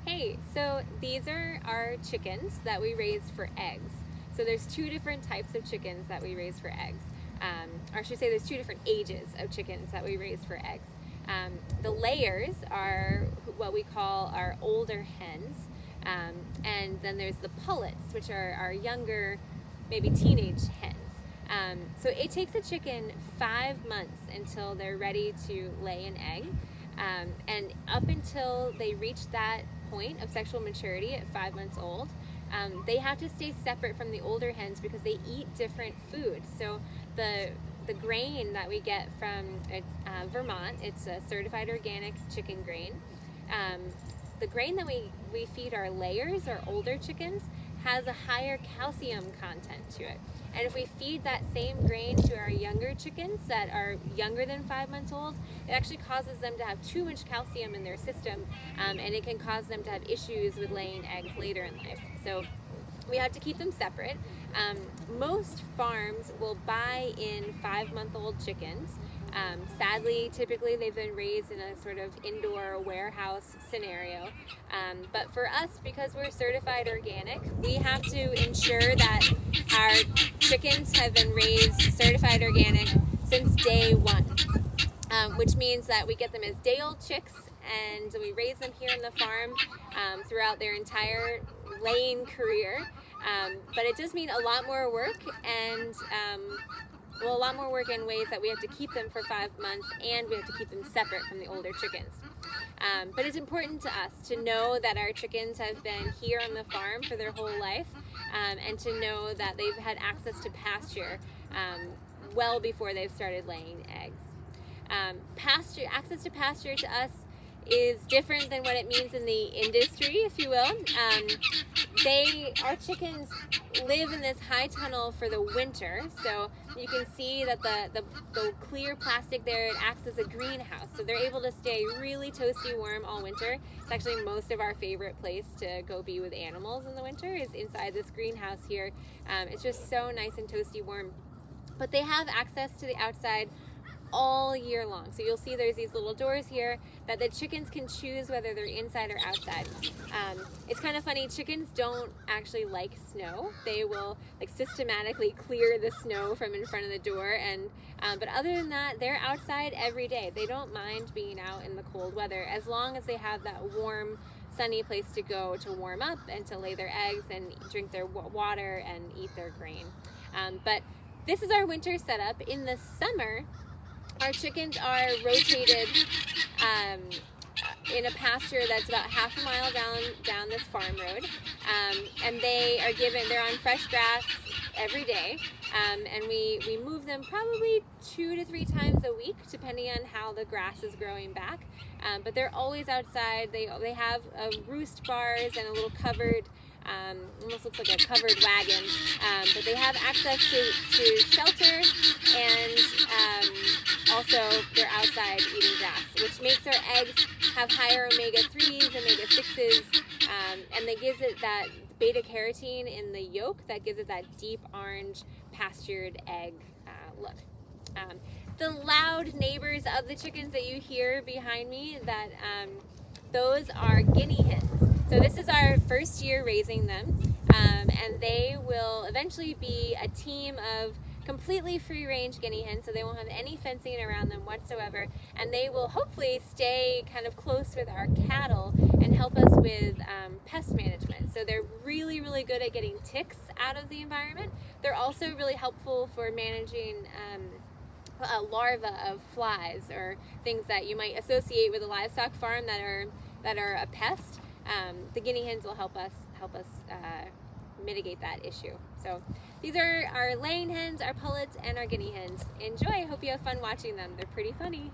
Hey, so these are our chickens that we raise for eggs. So there's two different types of chickens that we raise for eggs. Or I should say there's two different ages of chickens that we raise for eggs. The layers are what we call our older hens. And then there's the pullets, which are our younger, maybe teenage hens. So it takes a chicken 5 months until they're ready to lay an egg. And up until they reach that point of sexual maturity at 5 months old, they have to stay separate from the older hens because they eat different food. So the grain that we get from Vermont, it's a certified organic chicken grain. The grain that we feed our layers, our older chickens, has a higher calcium content to it. And if we feed that same grain to our younger chickens that are younger than 5 months old, it actually causes them to have too much calcium in their system, and it can cause them to have issues with laying eggs later in life. So we have to keep them separate. Most farms will buy in 5-month-old chickens. Sadly, typically they've been raised in a sort of indoor warehouse scenario. But for us, because we're certified organic, we have to ensure that our chickens have been raised certified organic since day one, which means that we get them as day-old chicks and we raise them here on the farm throughout their entire laying career. But it does mean a lot more work and a lot more work in ways that we have to keep them for 5 months and we have to keep them separate from the older chickens. But it's important to us to know that our chickens have been here on the farm for their whole life, and to know that they've had access to pasture well before they've started laying eggs. Access to pasture to us is different than what it means in the industry, if you will. Our chickens live in this high tunnel for the winter, so you can see that the clear plastic there, it acts as a greenhouse, so they're able to stay really toasty warm all winter. It's actually most of our favorite place to go be with animals in the winter is inside this greenhouse here. It's just so nice and toasty warm, but they have access to the outside all year long. So you'll see there's these little doors here that the chickens can choose whether they're inside or outside. It's kind of funny, chickens don't actually like snow. They will systematically clear the snow from in front of the door, and but other than that, they're outside every day. They don't mind being out in the cold weather as long as they have that warm, sunny place to go to warm up and to lay their eggs and drink their water and eat their grain. But this is our winter setup. In the summer, our chickens are rotated in a pasture that's about half a mile down this farm road, and they're on fresh grass every day, and we move them probably 2 to 3 times a week, depending on how the grass is growing back. But they're always outside. They have roost bars and a little covered. Almost looks like a covered wagon, but they have access to shelter, and also they're outside eating grass, which makes our eggs have higher omega-3s, omega-6s, and that gives it that beta-carotene in the yolk that gives it that deep orange pastured egg look. The loud neighbors of the chickens that you hear behind me, those are Guinea hens. So this is our first year raising them, and they will eventually be a team of completely free-range Guinea hens, so they won't have any fencing around them whatsoever, and they will hopefully stay kind of close with our cattle and help us with pest management. So they're really, really good at getting ticks out of the environment. They're also really helpful for managing a larva of flies or things that you might associate with a livestock farm that are a pest. The Guinea hens will help us mitigate that issue. So these are our laying hens, our pullets, and our Guinea hens. Enjoy! I hope you have fun watching them. They're pretty funny.